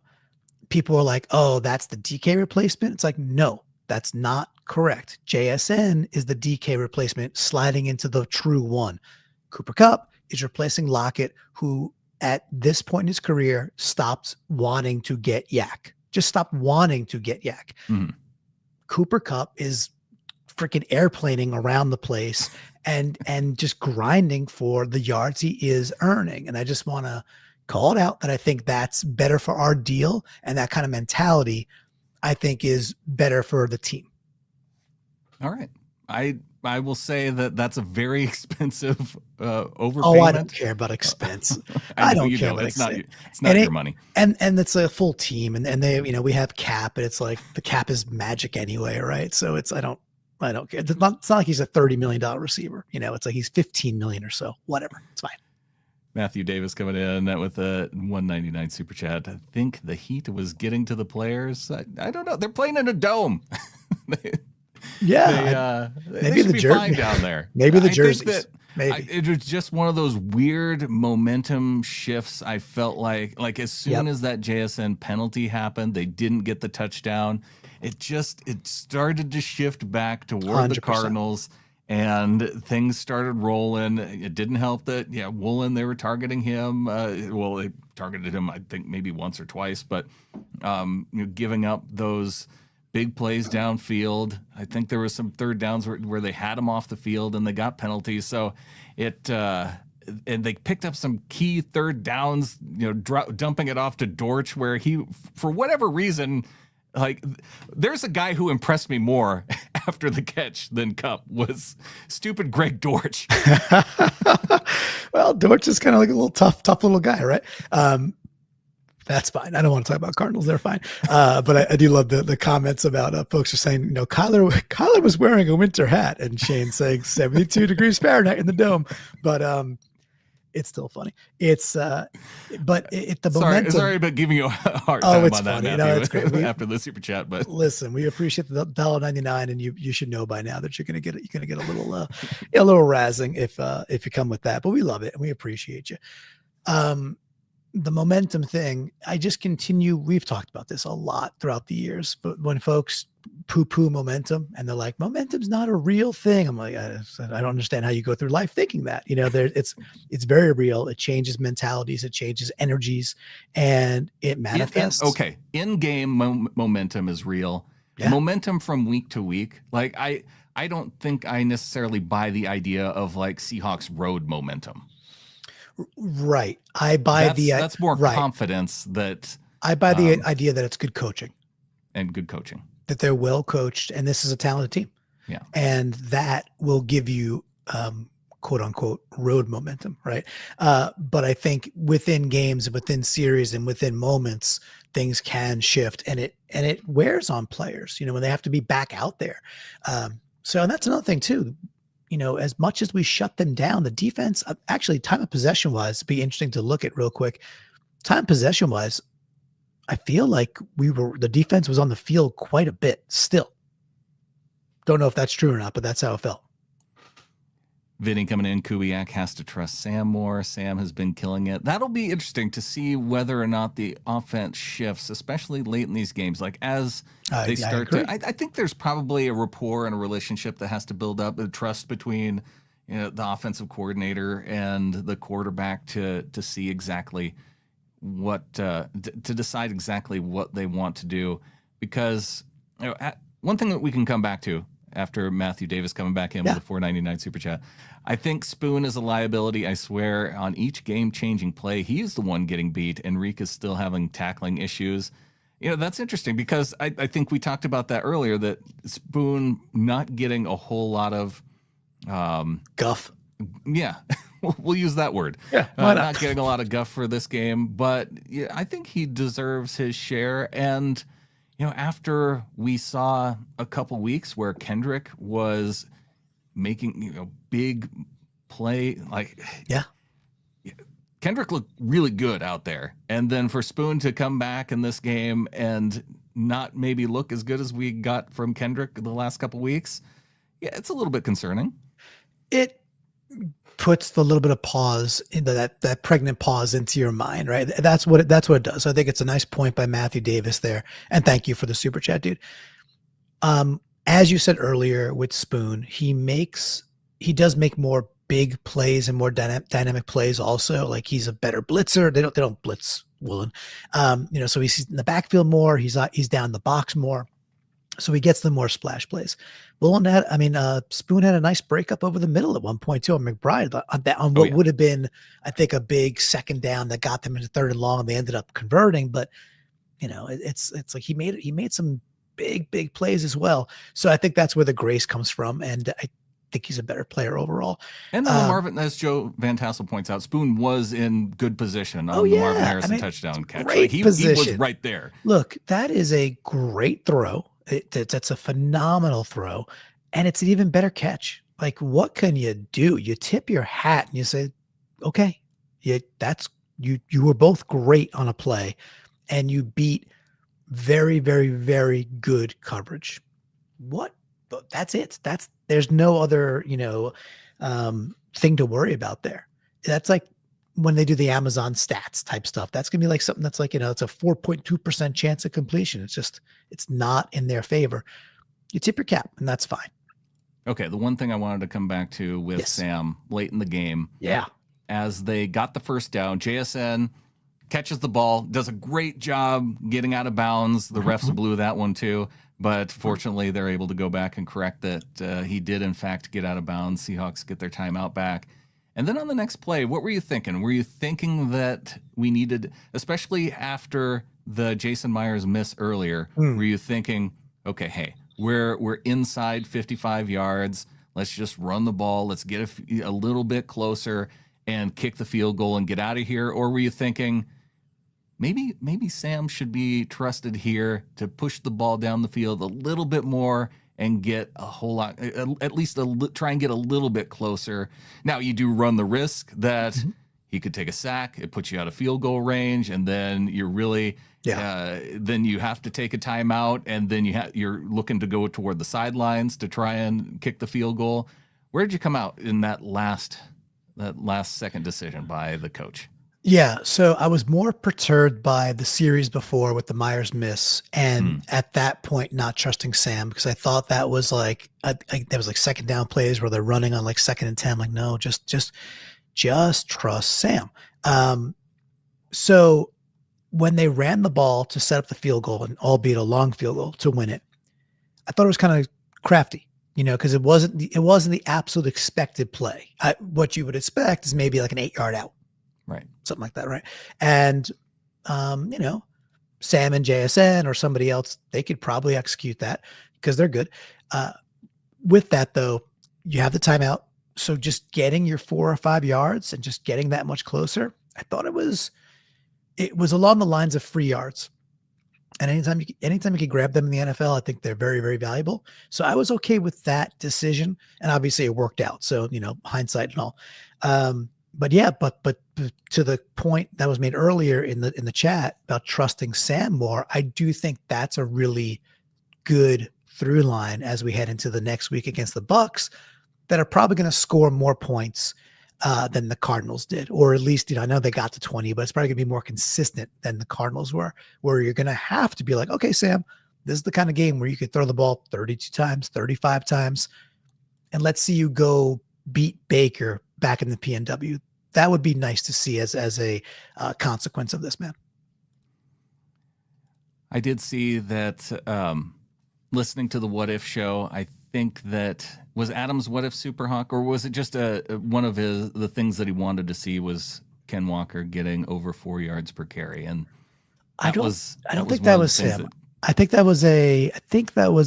Speaker 2: people were like, oh, that's the DK replacement. It's like, no, that's not correct. JSN is the DK replacement sliding into the true one. Cooper Kupp is replacing Lockett, who at this point in his career stopped wanting to get yak. Just stopped wanting to get yak. Mm-hmm. Cooper Kupp is freaking airplaning around the place and just grinding for the yards he is earning. And I just want to call it out that I think that's better for our deal. And that kind of mentality, I think, is better for the team.
Speaker 1: All right. I will say that that's a very expensive overpayment.
Speaker 2: Oh, I don't care about expense. I don't care about expense.
Speaker 1: It's not your money.
Speaker 2: And it's a full team, and they, we have cap, and it's like the cap is magic anyway, right? So I don't care. It's not like he's a $30 million receiver. It's like he's 15 million or so. Whatever, it's fine.
Speaker 1: Matthew Davis coming in with a 199 super chat. I think the heat was getting to the players. I don't know. They're playing in a dome.
Speaker 2: Yeah,
Speaker 1: they
Speaker 2: maybe
Speaker 1: should
Speaker 2: the
Speaker 1: be
Speaker 2: jersey
Speaker 1: fine down there.
Speaker 2: maybe the
Speaker 1: I think
Speaker 2: jerseys.
Speaker 1: that
Speaker 2: Maybe.
Speaker 1: it was just one of those weird momentum shifts. I felt like as soon as that JSN penalty happened, they didn't get the touchdown. It started to shift back toward the
Speaker 2: 100%.
Speaker 1: Cardinals, and things started rolling. It didn't help that Woolen, they were targeting him. Well, they targeted him I think maybe once or twice, but giving up those big plays downfield. I think there was some third downs where they had him off the field and they got penalties. So and they picked up some key third downs, dumping it off to Dortch, where he, for whatever reason, like, there's a guy who impressed me more after the catch than Cup was stupid Greg Dortch.
Speaker 2: Well, Dortch is kind of like a little tough little guy, right? That's fine. I don't want to talk about Cardinals. They're fine. But I do love the comments about folks are saying, Kyler was wearing a winter hat, and Shane saying 72 degrees Fahrenheit in the dome. But it's still funny. It's the momentum.
Speaker 1: Sorry about giving you a hard time
Speaker 2: it's
Speaker 1: on
Speaker 2: funny.
Speaker 1: that,
Speaker 2: No,
Speaker 1: Matthew,
Speaker 2: it's great.
Speaker 1: after the super chat. But
Speaker 2: listen, we appreciate the $1.99, and you should know by now that you're gonna get a little a little razzing if you come with that. But we love it and we appreciate you. The momentum thing, I just continue. We've talked about this a lot throughout the years, but when folks poo-poo momentum and they're like, momentum's not a real thing, I'm like, I don't understand how you go through life thinking that. It's very real. It changes mentalities, it changes energies, and it manifests.
Speaker 1: In-game momentum is real.
Speaker 2: Yeah.
Speaker 1: Momentum from week to week, like I don't think I necessarily buy the idea of like Seahawks road momentum.
Speaker 2: Right. I buy
Speaker 1: that's more confidence that
Speaker 2: I buy the idea that it's good coaching
Speaker 1: and good coaching,
Speaker 2: that they're well coached, and this is a talented team.
Speaker 1: Yeah.
Speaker 2: And that will give you quote unquote road momentum. Right. But I think within games and within series and within moments, things can shift, and it wears on players, when they have to be back out there. And that's another thing too. As much as we shut them down, the defense, actually time of possession wise, be interesting to look at real quick. Time of possession wise, I feel like the defense was on the field quite a bit still. Don't know if that's true or not, but that's how it felt.
Speaker 1: Vinny coming in, Kubiak has to trust Sam more. Sam has been killing it. That'll be interesting to see whether or not the offense shifts, especially late in these games. Like as they start to, I think there's probably a rapport and a relationship that has to build up, a trust between the offensive coordinator and the quarterback to see exactly what to decide exactly what they want to do. Because one thing that we can come back to after Matthew Davis coming back in with a $4.99 super chat, I think Spoon is a liability. I swear, on each game-changing play, he's the one getting beat, and Riq is still having tackling issues. That's interesting because I think we talked about that earlier, that Spoon not getting a whole lot of
Speaker 2: guff.
Speaker 1: Yeah, we'll use that word.
Speaker 2: Yeah,
Speaker 1: not getting a lot of guff for this game, but I think he deserves his share. And after we saw a couple weeks where Kendrick was making big play, Kendrick looked really good out there, and then for Spoon to come back in this game and not maybe look as good as we got from Kendrick the last couple weeks, it's a little bit concerning.
Speaker 2: It puts the little bit of pause into that pregnant pause into your mind, right? That's what it does. So I think it's a nice point by Matthew Davis there, and thank you for the super chat, dude. As you said earlier with Spoon, he does make more big plays and more dynamic plays. Also, like, he's a better blitzer. They don't blitz Woolen, so he's in the backfield more. He's down the box more. So he gets the more splash plays. Spoon had a nice breakup over the middle at one point too on McBride on what would have been, I think, a big second down that got them into third and long. And they ended up converting, but it's like he made some big plays as well. So I think that's where the grace comes from, and I think he's a better player overall.
Speaker 1: And Marvin, as Joe Van Tassel points out, Spoon was in good position on the Marvin Harrison touchdown catch. He was right there.
Speaker 2: Look, that is a great throw. That's a phenomenal throw, and it's an even better catch. Like, what can you do? You tip your hat and you say, okay, you were both great on a play, and you beat very, very, very good coverage. What that's it. There's no other, thing to worry about there. That's like when they do the Amazon stats type stuff. That's going to be like something that's like, it's a 4.2% chance of completion. It's not in their favor. You tip your cap, and that's fine.
Speaker 1: Okay, the one thing I wanted to come back to with Sam late in the game.
Speaker 2: Yeah.
Speaker 1: As they got the first down, JSN catches the ball, does a great job getting out of bounds. The refs blew that one too, but fortunately they're able to go back and correct that he did in fact get out of bounds. Seahawks get their timeout back. And then on the next play, what were you thinking? Were you thinking that we needed, especially after the Jason Myers miss earlier, were you thinking, okay, hey, we're inside 55 yards. Let's just run the ball. Let's get a little bit closer and kick the field goal and get out of here? Or were you thinking maybe Sam should be trusted here to push the ball down the field a little bit more and get a whole lot, at least try and get a little bit closer? Now, you do run the risk that he could take a sack. It puts you out of field goal range, and then you're really then you have to take a timeout, and then you're looking to go toward the sidelines to try and kick the field goal. Where did you come out in that last second decision by the coach?
Speaker 2: Yeah, so I was more perturbed by the series before with the Myers miss, and at that point not trusting Sam, because I thought that was like there was like second down plays where they're running on like 2nd and 10. I'm like, no, just trust Sam. So when they ran the ball to set up the field goal, and albeit a long field goal to win it, I thought it was kind of crafty, because it wasn't the absolute expected play. What you would expect is maybe like an 8-yard out.
Speaker 1: Right.
Speaker 2: Something like that. Right. And, Sam and JSN or somebody else, they could probably execute that because they're good. With that though, you have the timeout. So just getting your 4 or 5 yards and just getting that much closer, I thought it was along the lines of free yards. And anytime you can grab them in the NFL, I think they're very, very valuable. So I was okay with that decision. And obviously it worked out. So, hindsight and all. But to the point that was made earlier in the chat about trusting Sam more, I do think that's a really good through line as we head into the next week against the Bucs, that are probably going to score more points than the Cardinals did, or at least, I know they got to 20, but it's probably going to be more consistent than the Cardinals were, where you're going to have to be like, okay, Sam, this is the kind of game where you could throw the ball 32 times, 35 times, and let's see you go beat Baker back in the PNW. That would be nice to see as a consequence of this, man.
Speaker 1: I did see that listening to the What If show, I think that was Adam's What If Superhawk, or was it just one of the things that he wanted to see was Ken Walker getting over 4 yards per carry? And
Speaker 2: I don't think that was him. I think that was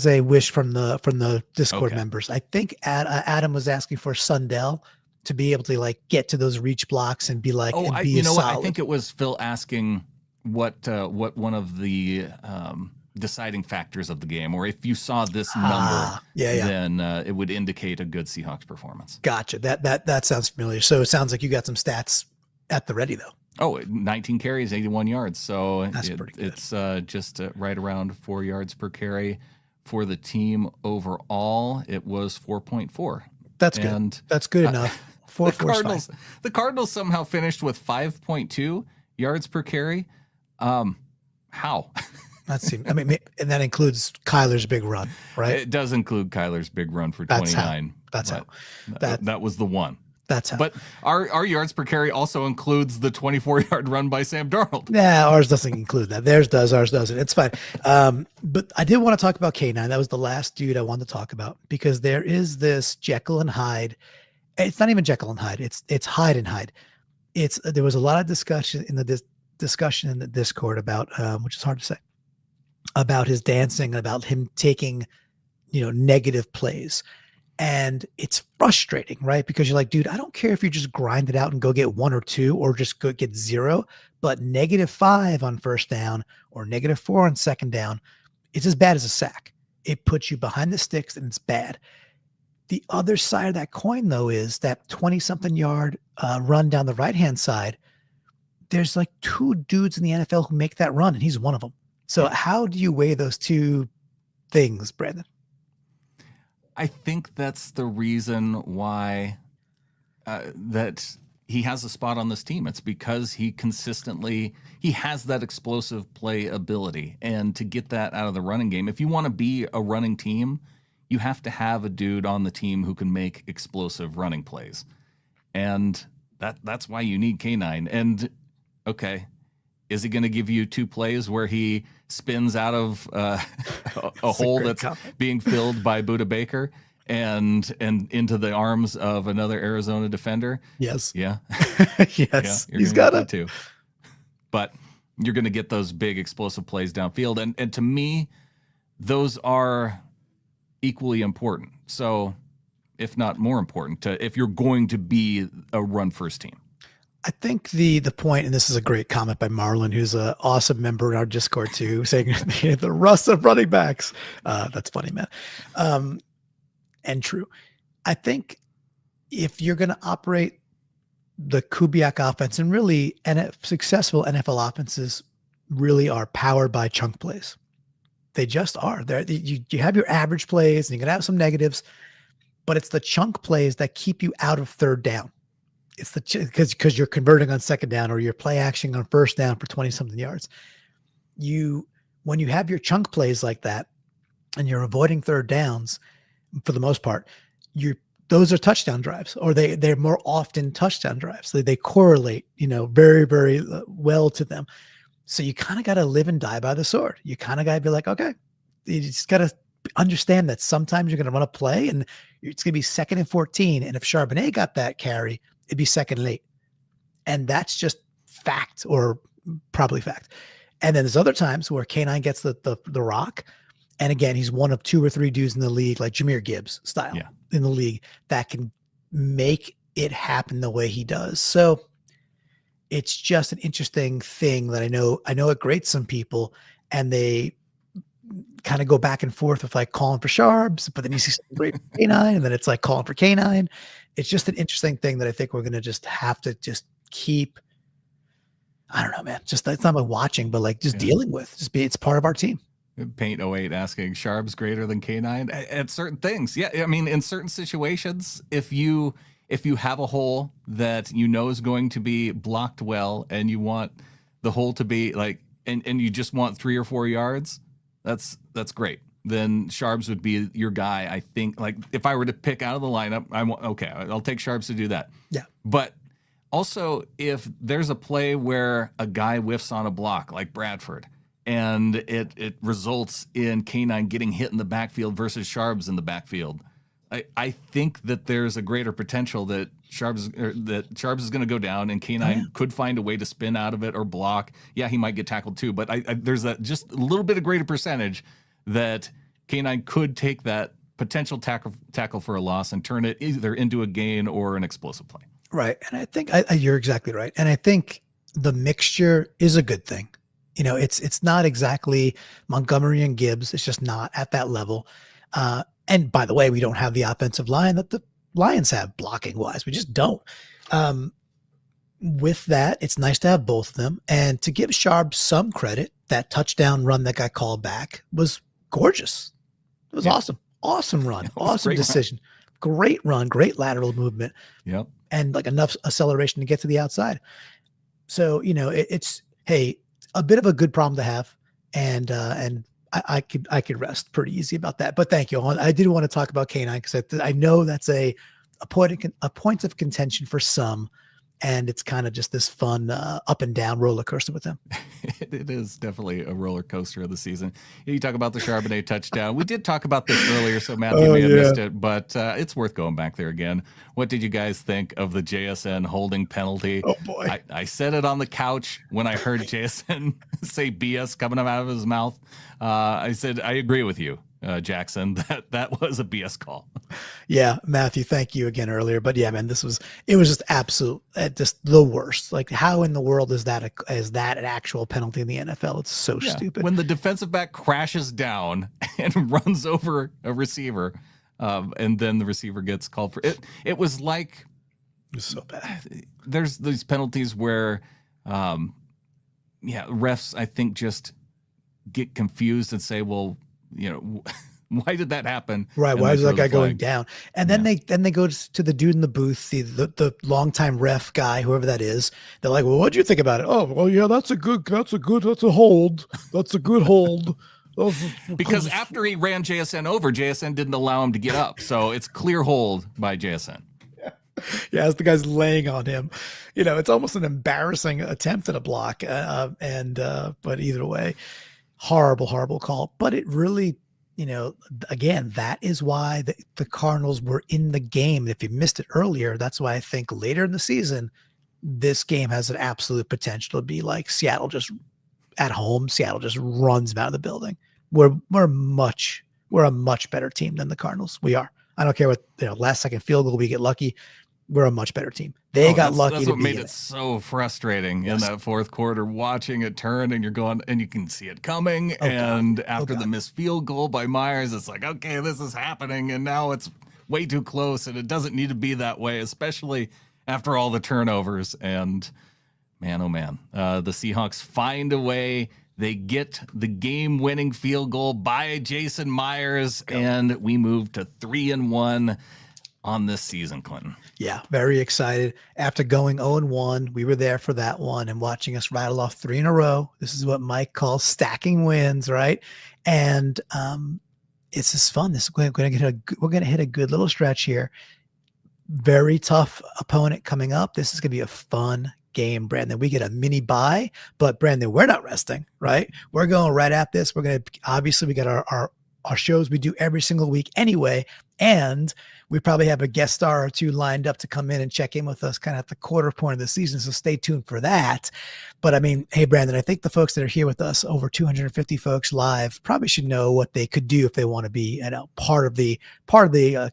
Speaker 2: a wish from the Discord members. I think Adam was asking for Sundell to be able to like get to those reach blocks and be like,
Speaker 1: what? I think it was Phil asking what one of the deciding factors of the game, or if you saw this number, then it would indicate a good Seahawks performance.
Speaker 2: Gotcha. That sounds familiar. So it sounds like you got some stats at the ready though.
Speaker 1: Oh, 19 carries, 81 yards. So
Speaker 2: that's pretty good.
Speaker 1: It's just right around 4 yards per carry for the team overall. It was 4.4.
Speaker 2: That's good. And that's good enough.
Speaker 1: The Cardinals somehow finished with 5.2 yards per carry. How?
Speaker 2: And that includes Kyler's big run, right?
Speaker 1: It does include Kyler's big run for 29.
Speaker 2: That's how.
Speaker 1: That was the one.
Speaker 2: That's how.
Speaker 1: But our yards per carry also includes the 24-yard run by Sam Darnold.
Speaker 2: Yeah, ours doesn't include that. Theirs does, ours doesn't. It's fine. But I did want to talk about K9. That was the last dude I wanted to talk about, because there is this Jekyll and Hyde. It's not even Jekyll and Hyde. It's Hyde and Hyde. There was a lot of discussion in the discussion in the Discord about, which is hard to say, about his dancing, about him taking, negative plays. And it's frustrating, right? Because you're like, dude, I don't care if you just grind it out and go get 1 or 2 or just go get 0, but -5 on first down or -4 on second down, it's as bad as a sack. It puts you behind the sticks and it's bad. The other side of that coin, though, is that 20-something yard run down the right-hand side. There's like 2 dudes in the NFL who make that run, and he's one of them. So how do you weigh those two things, Brandon?
Speaker 1: I think that's the reason why that he has a spot on this team. It's because he has that explosive play ability, and to get that out of the running game, if you want to be a running team, you have to have a dude on the team who can make explosive running plays, and that's why you need K9. And okay, is he going to give you 2 plays where he spins out of a hole that's being filled by Budda Baker and into the arms of another Arizona defender?
Speaker 2: Yes.
Speaker 1: Yeah.
Speaker 2: Yes.
Speaker 1: Yeah,
Speaker 2: he's got
Speaker 1: that too. But you're going to get those big explosive plays downfield. And to me, those are equally important. So if not more important, if you're going to be a run first team.
Speaker 2: I think the point, and this is a great comment by Marlon, who's an awesome member in our Discord too, saying the rust of running backs. That's funny, man. And true. I think if you're going to operate the Kubiak offense, and really successful NFL offenses really are powered by chunk plays. They just are. You have your average plays, and you're going to have some negatives, but it's the chunk plays that keep you out of third down. It's because you're converting on second down, or you're play action on first down for 20 something yards. When you have your chunk plays like that and you're avoiding third downs for the most part, those are touchdown drives, or they're more often touchdown drives. They correlate, very, very well to them. So you kind of got to live and die by the sword. You kind of got to be like, okay, you just got to understand that sometimes you're going to run a play and it's going to be 2nd and 14. And if Charbonnet got that carry, it'd be 2nd and 8. And that's just fact, or probably fact. And then there's other times where K9 gets the rock. And again, he's one of 2 or 3 dudes in the league, like Jahmyr Gibbs style in the league, that can make it happen the way he does. So it's just an interesting thing that I know it grates some people, and they kind of go back and forth with like calling for Sharps, but then you see some great K9, and then it's like calling for K9. It's just an interesting thing that I think we're going to just have to just keep, I don't know, man, just, it's not like watching, but like just dealing with, it's part of our team.
Speaker 1: Paint 08 asking, Sharps greater than K9 at certain things. Yeah. I mean, in certain situations, if you have a hole that is going to be blocked well, and you want the hole to be like, and you just want 3 or 4 yards, that's great. Then Sharps would be your guy. I think, like, if I were to pick out of the lineup, I'll take Sharps to do that.
Speaker 2: Yeah.
Speaker 1: But also, if there's a play where a guy whiffs on a block like Bradford, and it results in K9 getting hit in the backfield versus Sharps in the backfield, I think that there's a greater potential that Sharps is going to go down, and K9 could find a way to spin out of it or block. Yeah, he might get tackled too, but there's that just a little bit of greater percentage that K9 could take that potential tackle for a loss and turn it either into a gain or an explosive play.
Speaker 2: Right. And I think you're exactly right. And I think the mixture is a good thing. It's not exactly Montgomery and Gibbs. It's just not at that level. And by the way, we don't have the offensive line that the Lions have blocking wise. We just don't. With that, it's nice to have both of them. And to give Sharp some credit, that touchdown run that got called back was gorgeous. It was awesome. Awesome run. Awesome decision. Great run. Great lateral movement.
Speaker 1: Yep.
Speaker 2: And like enough acceleration to get to the outside. So, it's, hey, a bit of a good problem to have. And I could rest pretty easy about that. But thank you. I did want to talk about K9 because I know that's a point of contention for some, and it's kind of just this fun up and down roller coaster with them.
Speaker 1: It is definitely a roller coaster of the season. You talk about the Charbonnet touchdown. We did talk about this earlier, so Matthew may have missed it, but it's worth going back there again. What did you guys think of the JSN holding penalty?
Speaker 2: Oh boy.
Speaker 1: I said it on the couch when I heard JSN say BS coming out of his mouth. I said, I agree with you, Jackson, that was a BS call.
Speaker 2: Yeah, Matthew, thank you again earlier. But yeah, man, it was just absolute, just the worst. Like, how in the world is that an actual penalty in the NFL? It's so stupid.
Speaker 1: When the defensive back crashes down and runs over a receiver, and then the receiver gets called for it. It was like,
Speaker 2: it was so bad.
Speaker 1: There's these penalties where, refs, I think, just get confused and say, well, Why did that happen?
Speaker 2: Right.
Speaker 1: And
Speaker 2: Why
Speaker 1: they
Speaker 2: is that
Speaker 1: throw the
Speaker 2: guy going
Speaker 1: flag.
Speaker 2: down? And then they go to the dude in the booth, the longtime ref guy, whoever that is. They're like, well, what'd you think about it? Oh, well, yeah, that's a hold. That's a good hold.
Speaker 1: Because after he ran JSN over, JSN didn't allow him to get up. So it's clear hold by JSN.
Speaker 2: Yeah, as the guy's laying on him, it's almost an embarrassing attempt at a block. But either way, horrible call. But it really, again, that is why the Cardinals were in the game. If you missed it earlier, that's why I think later in the season, this game has an absolute potential to be like Seattle just at home. Seattle just runs them out of the building. We're a much better team than the Cardinals. We are. I don't care what last second field goal we get lucky. We're a much better team. They got lucky.
Speaker 1: That's
Speaker 2: to
Speaker 1: what
Speaker 2: be
Speaker 1: made
Speaker 2: in
Speaker 1: it so frustrating in that fourth quarter, watching it turn and you're going and you can see it coming. After the missed field goal by Myers, it's like, okay, this is happening. And now it's way too close and it doesn't need to be that way, especially after all the turnovers. And man, oh man, the Seahawks find a way. They get the game-winning field goal by Jason Myers, and we move to 3-1 on this season, Clinton.
Speaker 2: Yeah, very excited. After going 0-1, we were there for that one and watching us rattle off 3 in a row. This is what Mike calls stacking wins, right? And it's just fun. We're going to hit a good little stretch here. Very tough opponent coming up. This is going to be a fun game, Brandon. We get a mini bye, but Brandon, we're not resting, right? We're going right at this. We're going to, obviously we got our shows we do every single week anyway. And we probably have a guest star or two lined up to come in and check in with us kind of at the quarter point of the season. So stay tuned for that. But I mean, hey, Brandon, I think the folks that are here with us, over 250 folks live, probably should know what they could do if they want to be part of the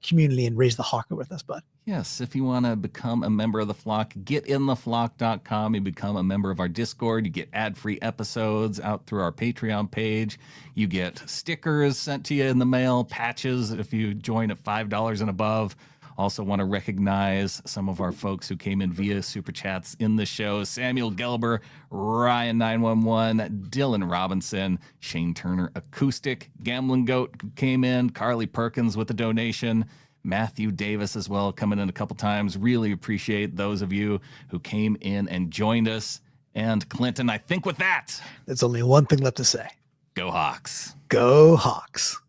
Speaker 2: community and raise the hawker with us, bud.
Speaker 1: Yes, if you want to become a member of the flock, getintheflock.com. You become a member of our Discord. You get ad-free episodes out through our Patreon page. You get stickers sent to you in the mail, patches if you join at $5 and above. Also want to recognize some of our folks who came in via Super Chats in the show. Samuel Gelber, Ryan911, Dylan Robinson, Shane Turner Acoustic, Gambling Goat came in, Carly Perkins with a donation, Matthew Davis as well, coming in a couple times. Really appreciate those of you who came in and joined us. And Clinton, I think with that,
Speaker 2: there's only one thing left to say.
Speaker 1: Go Hawks.
Speaker 2: Go Hawks.